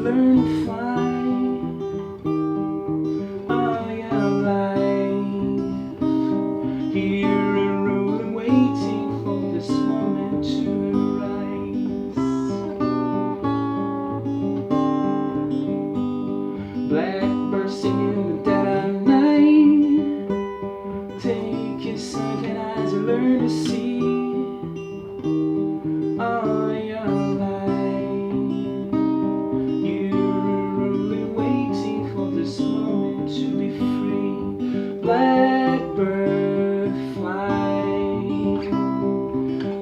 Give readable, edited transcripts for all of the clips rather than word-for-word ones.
learn to fly. All your life, here and rolling, waiting for this moment to arise. Blackbird singing in the dead of night. Take your sunken eyes and learn to see. All your life, you're only waiting for this moment to be free. Blackbird fly,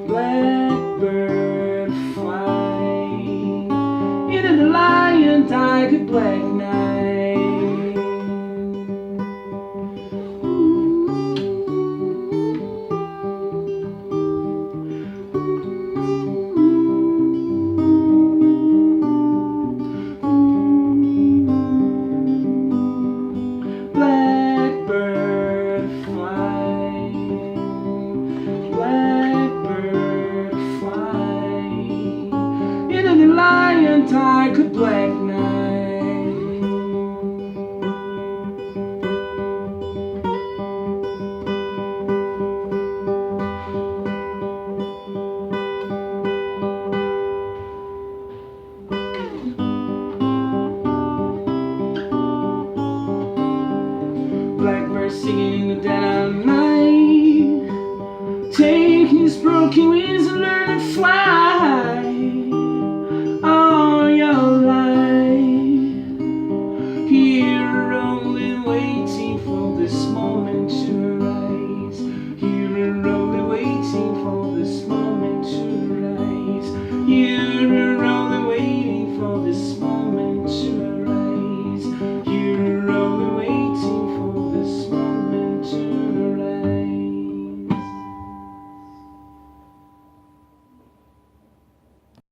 blackbird fly into the lion dark black night. Blackbird fly, blackbird fly into the lion dark black night. Blackbird singing in the dead of night. Take his broken wings and learn to fly. All your life, here only waiting for this moment to rise. Here only waiting for this moment to rise. You're